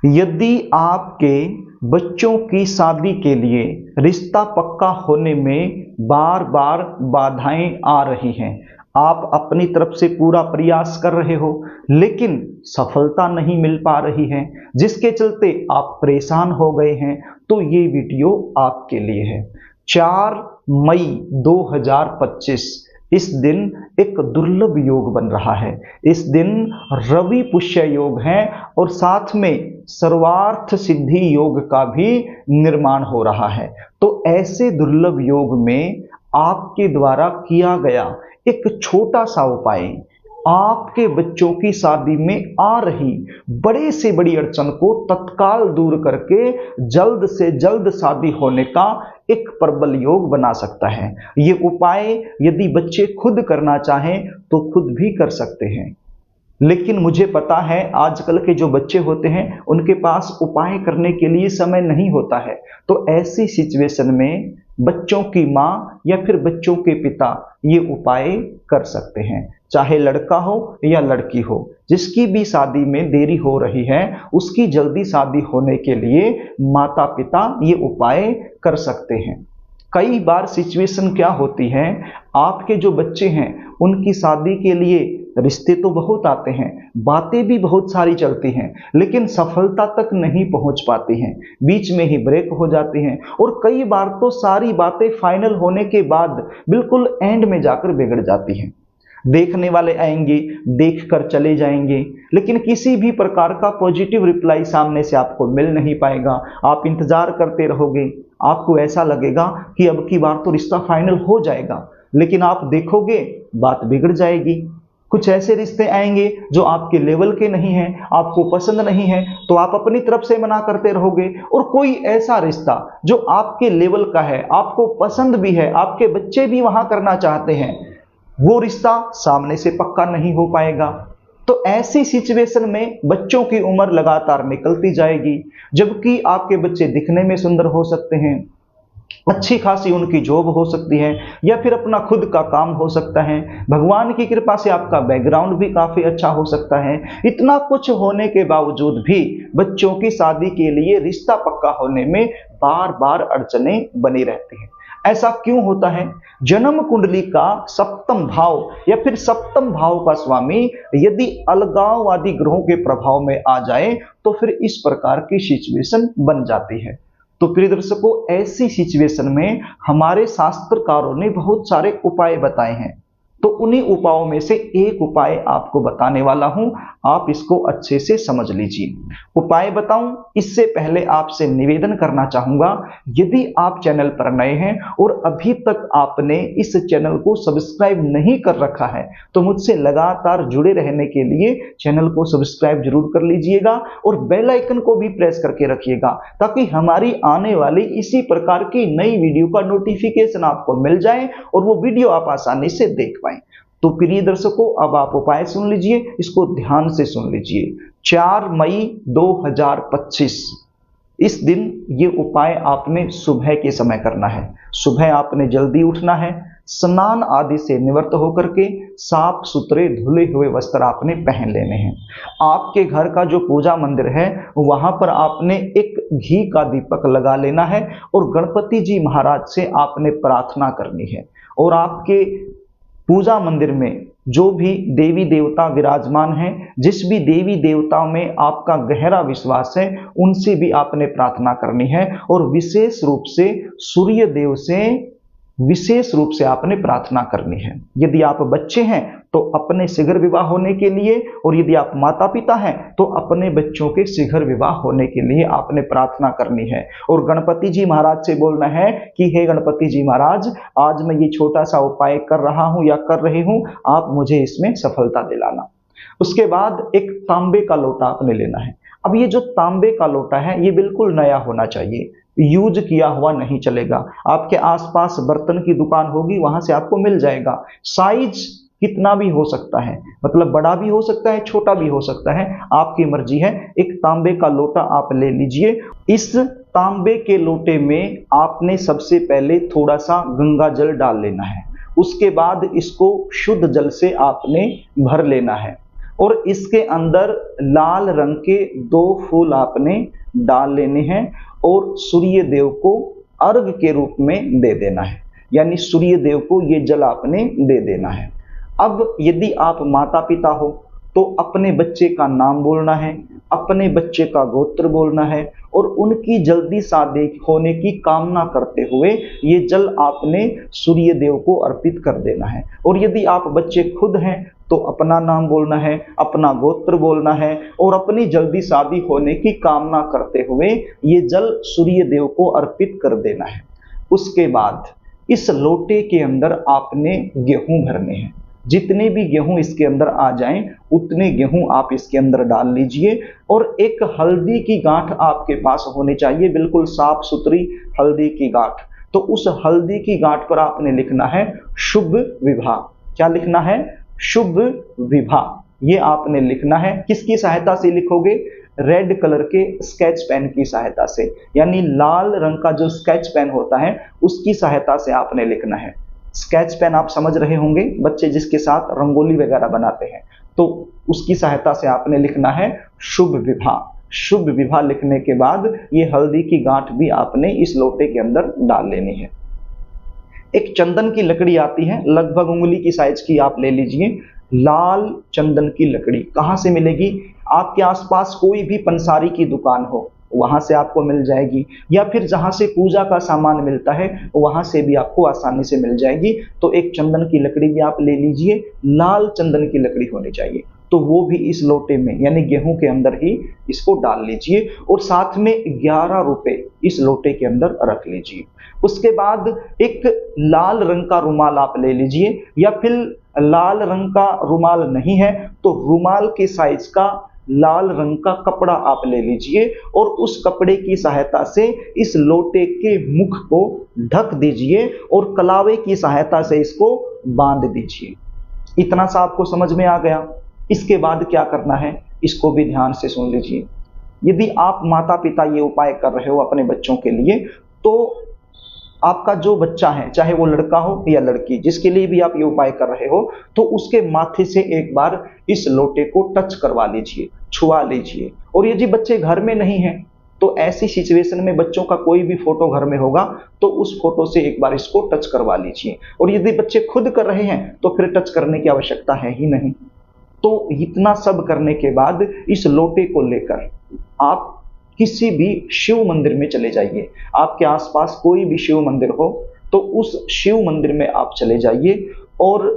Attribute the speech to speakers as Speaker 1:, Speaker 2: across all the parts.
Speaker 1: यदि आपके बच्चों की शादी के लिए रिश्ता पक्का होने में बार बार बाधाएं आ रही हैं, आप अपनी तरफ से पूरा प्रयास कर रहे हो लेकिन सफलता नहीं मिल पा रही है, जिसके चलते आप परेशान हो गए हैं, तो ये वीडियो आपके लिए है। 4 मई 2025 इस दिन एक दुर्लभ योग बन रहा है। इस दिन रवि पुष्य योग है और साथ में सर्वार्थ सिद्धि योग का भी निर्माण हो रहा है। तो ऐसे दुर्लभ योग में आपके द्वारा किया गया एक छोटा सा उपाय आपके बच्चों की शादी में आ रही बड़े से बड़ी अड़चन को तत्काल दूर करके जल्द से जल्द शादी होने का एक प्रबल योग बना सकता है। ये उपाय यदि बच्चे खुद करना चाहें तो खुद भी कर सकते हैं, लेकिन मुझे पता है आजकल के जो बच्चे होते हैं उनके पास उपाय करने के लिए समय नहीं होता है। तो ऐसी सिचुएशन में बच्चों की माँ या फिर बच्चों के पिता ये उपाय कर सकते हैं, चाहे लड़का हो या लड़की हो। जिसकी भी शादी में देरी हो रही है उसकी जल्दी शादी होने के लिए माता पिता ये उपाय कर सकते हैं। कई बार सिचुएशन क्या होती है, आपके जो बच्चे हैं उनकी शादी के लिए रिश्ते तो बहुत आते हैं, बातें भी बहुत सारी चलती हैं, लेकिन सफलता तक नहीं पहुंच पाती हैं, बीच में ही ब्रेक हो जाती हैं और कई बार तो सारी बातें फाइनल होने के बाद बिल्कुल एंड में जाकर बिगड़ जाती हैं। देखने वाले आएंगे, देखकर चले जाएंगे, लेकिन किसी भी प्रकार का पॉजिटिव रिप्लाई सामने से आपको मिल नहीं पाएगा। आप इंतजार करते रहोगे, आपको ऐसा लगेगा कि अब की बार तो रिश्ता फाइनल हो जाएगा, लेकिन आप देखोगे बात बिगड़ जाएगी। कुछ ऐसे रिश्ते आएंगे जो आपके लेवल के नहीं हैं, आपको पसंद नहीं है, तो आप अपनी तरफ से मना करते रहोगे। और कोई ऐसा रिश्ता जो आपके लेवल का है, आपको पसंद भी है, आपके बच्चे भी वहां करना चाहते हैं, वो रिश्ता सामने से पक्का नहीं हो पाएगा। तो ऐसी सिचुएशन में बच्चों की उम्र लगातार निकलती जाएगी, जबकि आपके बच्चे दिखने में सुंदर हो सकते हैं, अच्छी खासी उनकी जॉब हो सकती है या फिर अपना खुद का काम हो सकता है, भगवान की कृपा से आपका बैकग्राउंड भी काफी अच्छा हो सकता है। इतना कुछ होने के बावजूद भी बच्चों की शादी के लिए रिश्ता पक्का होने में बार बार अड़चनें बनी रहती हैं। ऐसा क्यों होता है? जन्म कुंडली का सप्तम भाव या फिर सप्तम भाव का स्वामी यदि अलगाववादी ग्रहों के प्रभाव में आ जाए तो फिर इस प्रकार की सिचुएशन बन जाती है। तो प्रिय दर्शकों, ऐसी सिचुएशन में हमारे शास्त्रकारों ने बहुत सारे उपाय बताए हैं, तो उन्हीं उपायों में से एक उपाय आपको बताने वाला हूं, आप इसको अच्छे से समझ लीजिए। उपाय बताऊं इससे पहले आपसे निवेदन करना चाहूंगा, यदि आप चैनल पर नए हैं और अभी तक आपने इस चैनल को सब्सक्राइब नहीं कर रखा है तो मुझसे लगातार जुड़े रहने के लिए चैनल को सब्सक्राइब जरूर कर लीजिएगा और बेल आइकन को भी प्रेस करके रखिएगा, ताकि हमारी आने वाली इसी प्रकार की नई वीडियो का नोटिफिकेशन आपको मिल जाए और वो वीडियो आप आसानी से देख पाएं। तो प्रिय दर्शकों, अब आप उपाय सुन लीजिए, इसको ध्यान से सुन लीजिए। 4 मई 2025 इस दिन ये उपाय आपने सुबह के समय करना है। सुबह आपने जल्दी उठना है, स्नान आदि से निवृत्त होकर के साफ सुथरे धुले हुए वस्त्र आपने पहन लेने हैं। आपके घर का जो पूजा मंदिर है वहां पर आपने एक घी का दीपक लगा लेना है और गणपति जी महाराज से आपने प्रार्थना करनी है। और आपके पूजा मंदिर में जो भी देवी देवता विराजमान हैं, जिस भी देवी देवताओं में आपका गहरा विश्वास है, उनसे भी आपने प्रार्थना करनी है और विशेष रूप से सूर्य देव से विशेष रूप से आपने प्रार्थना करनी है। यदि आप बच्चे हैं तो अपने शीघ्र विवाह होने के लिए, और यदि आप माता पिता हैं तो अपने बच्चों के शीघ्र विवाह होने के लिए आपने प्रार्थना करनी है। और गणपति जी महाराज से बोलना है कि हे गणपति जी महाराज, आज मैं ये छोटा सा उपाय कर रहा हूं या कर रही हूं, आप मुझे इसमें सफलता दिलाना। उसके बाद एक तांबे का लोटा आपने लेना है। अब ये जो तांबे का लोटा है ये बिल्कुल नया होना चाहिए, यूज किया हुआ नहीं चलेगा। आपके आसपास बर्तन की दुकान होगी, वहां से आपको मिल जाएगा। साइज कितना भी हो सकता है, मतलब बड़ा भी हो सकता है, छोटा भी हो सकता है, आपकी मर्जी है। एक तांबे का लोटा आप ले लीजिए। इस तांबे के लोटे में आपने सबसे पहले थोड़ा सा गंगा जल डाल लेना है। उसके बाद इसको शुद्ध जल से आपने भर लेना है। और इसके अंदर लाल रंग के 2 फूल आपने डाल लेने हैं और सूर्य देव को अर्घ के रूप में दे देना है, यानी सूर्य देव को ये जल आपने दे देना है। अब यदि आप माता पिता हो तो अपने बच्चे का नाम बोलना है, अपने बच्चे का गोत्र बोलना है और उनकी जल्दी शादी होने की कामना करते हुए ये जल आपने सूर्य देव को अर्पित कर देना है। और यदि आप बच्चे खुद हैं तो अपना नाम बोलना है, अपना गोत्र बोलना है और अपनी जल्दी शादी होने की कामना करते हुए ये जल सूर्य देव को अर्पित कर देना है। उसके बाद इस लोटे के अंदर आपने गेहूं भरने हैं। जितने भी गेहूं इसके अंदर आ जाएं उतने गेहूं आप इसके अंदर डाल लीजिए और एक हल्दी की गांठ आपके पास होनी चाहिए, बिल्कुल साफ सुथरी हल्दी की गांठ। तो उस हल्दी की गांठ पर आपने लिखना है शुभ विवाह। क्या लिखना है? शुभ विवाह। ये आपने लिखना है। किसकी सहायता से लिखोगे? रेड कलर के स्केच पेन की सहायता से, यानी लाल रंग का जो स्केच पेन होता है उसकी सहायता से आपने लिखना है। स्केच पेन आप समझ रहे होंगे, बच्चे जिसके साथ रंगोली वगैरह बनाते हैं, तो उसकी सहायता से आपने लिखना है शुभ विवाह। शुभ विवाह लिखने के बाद ये हल्दी की गांठ भी आपने इस लोटे के अंदर डाल लेनी है। एक चंदन की लकड़ी आती है, लगभग उंगली की साइज की आप ले लीजिए। लाल चंदन की लकड़ी कहाँ से मिलेगी? आपके आसपास कोई भी पंसारी की दुकान हो वहां से आपको मिल जाएगी, या फिर जहां से पूजा का सामान मिलता है वहां से भी आपको आसानी से मिल जाएगी। तो एक चंदन की लकड़ी भी आप ले लीजिए, लाल चंदन की लकड़ी होनी चाहिए। तो वो भी इस लोटे में यानी गेहूं के अंदर ही इसको डाल लीजिए और साथ में 11 रुपए इस लोटे के अंदर रख लीजिए। उसके बाद एक लाल रंग का रुमाल आप ले लीजिए, या फिर लाल रंग का रुमाल नहीं है तो रुमाल के साइज का लाल रंग का कपड़ा आप ले लीजिए और उस कपड़े की सहायता से इस लोटे के मुख को ढक दीजिए और कलावे की सहायता से इसको बांध दीजिए। इतना सा आपको समझ में आ गया। इसके बाद क्या करना है इसको भी ध्यान से सुन लीजिए। यदि आप माता पिता ये उपाय कर रहे हो अपने बच्चों के लिए, तो आपका जो बच्चा है, चाहे वो लड़का हो या लड़की, जिसके लिए भी आप ये उपाय कर रहे हो, तो उसके माथे से एक बार इस लोटे को टच करवा लीजिए, छुआ लीजिए। और यदि बच्चे घर में नहीं हैं तो ऐसी सिचुएशन में बच्चों का कोई भी फोटो घर में होगा तो उस फोटो से एक बार इसको टच करवा लीजिए। और यदि बच्चे खुद कर रहे हैं तो फिर टच करने की आवश्यकता है ही नहीं। तो इतना सब करने के बाद इस लोटे को लेकर आप किसी भी शिव मंदिर में चले जाइए। आपके आसपास कोई भी शिव मंदिर हो तो उस शिव मंदिर में आप चले जाइए और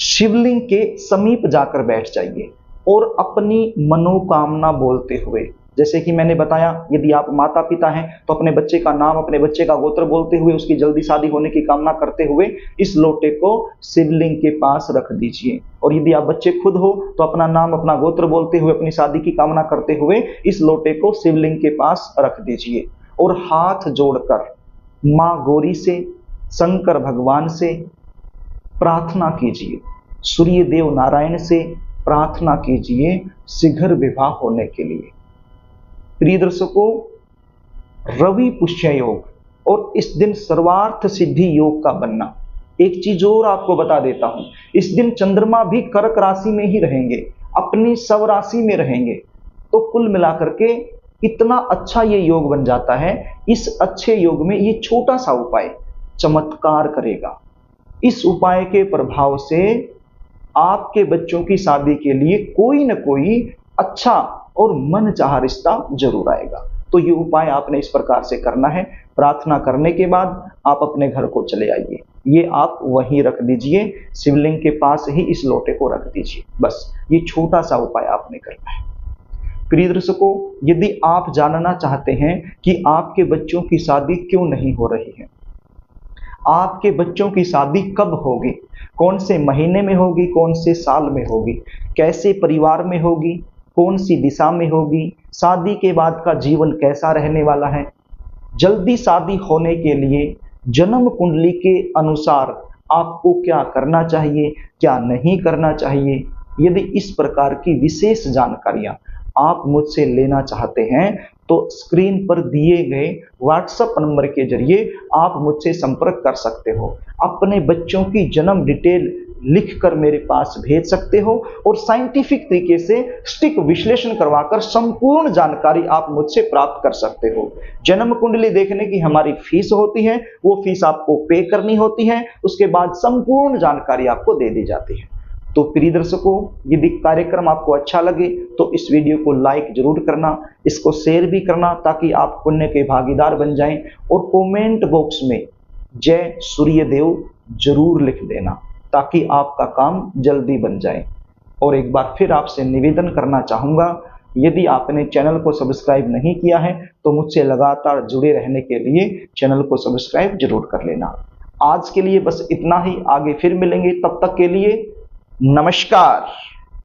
Speaker 1: शिवलिंग के समीप जाकर बैठ जाइए और अपनी मनोकामना बोलते हुए, जैसे कि मैंने बताया, यदि आप माता पिता हैं तो अपने बच्चे का नाम, अपने बच्चे का गोत्र बोलते हुए उसकी जल्दी शादी होने की कामना करते हुए इस लोटे को शिवलिंग के पास रख दीजिए। और यदि आप बच्चे खुद हो तो अपना नाम, अपना गोत्र बोलते हुए अपनी शादी की कामना करते हुए इस लोटे को शिवलिंग के पास रख दीजिए और हाथ जोड़कर माँ गौरी से, शंकर भगवान से प्रार्थना कीजिए, सूर्य देव नारायण से प्रार्थना कीजिए शीघ्र विवाह होने के लिए। प्रिय दर्शकों, रवि पुष्य योग और इस दिन सर्वार्थ सिद्धि योग का बनना। एक चीज और आपको बता देता हूं, इस दिन चंद्रमा भी कर्क राशि में ही रहेंगे, अपनी शव राशि में रहेंगे। तो कुल मिलाकर के इतना अच्छा ये योग बन जाता है। इस अच्छे योग में ये छोटा सा उपाय चमत्कार करेगा। इस उपाय के प्रभाव से आपके बच्चों की शादी के लिए कोई न कोई अच्छा और मन चाहा रिश्ता जरूर आएगा। तो ये उपाय आपने इस प्रकार से करना है। प्रार्थना करने के बाद आप अपने घर को चले आइए, ये आप वहीं रख दीजिए, शिवलिंग के पास ही इस लोटे को रख दीजिए। बस ये छोटा सा उपाय आपने करना है। प्रिय दर्शकों, यदि आप जानना चाहते हैं कि आपके बच्चों की शादी क्यों नहीं हो रही है, आपके बच्चों की शादी कब होगी, कौन से महीने में होगी, कौन से साल में होगी, कैसे परिवार में होगी, कौन सी दिशा में होगी, शादी के बाद का जीवन कैसा रहने वाला है, जल्दी शादी होने के लिए जन्म कुंडली के अनुसार आपको क्या करना चाहिए, क्या नहीं करना चाहिए, यदि इस प्रकार की विशेष जानकारियां आप मुझसे लेना चाहते हैं तो स्क्रीन पर दिए गए व्हाट्सएप नंबर के जरिए आप मुझसे संपर्क कर सकते हो। अपने बच्चों की जन्म डिटेल लिखकर मेरे पास भेज सकते हो और साइंटिफिक तरीके से सटीक विश्लेषण करवाकर संपूर्ण जानकारी आप मुझसे प्राप्त कर सकते हो। जन्म कुंडली देखने की हमारी फीस होती है, वो फीस आपको पे करनी होती है, उसके बाद संपूर्ण जानकारी आपको दे दी जाती है। तो प्रिय दर्शकों, यदि कार्यक्रम आपको अच्छा लगे तो इस वीडियो को लाइक जरूर करना, इसको शेयर भी करना ताकि आप पुण्य के भागीदार बन जाएं और कमेंट बॉक्स में जय सूर्यदेव जरूर लिख देना ताकि आपका काम जल्दी बन जाए। और एक बार फिर आपसे निवेदन करना चाहूंगा, यदि आपने चैनल को सब्सक्राइब नहीं किया है तो मुझसे लगातार जुड़े रहने के लिए चैनल को सब्सक्राइब जरूर कर लेना। आज के लिए बस इतना ही, आगे फिर मिलेंगे, तब तक के लिए नमस्कार।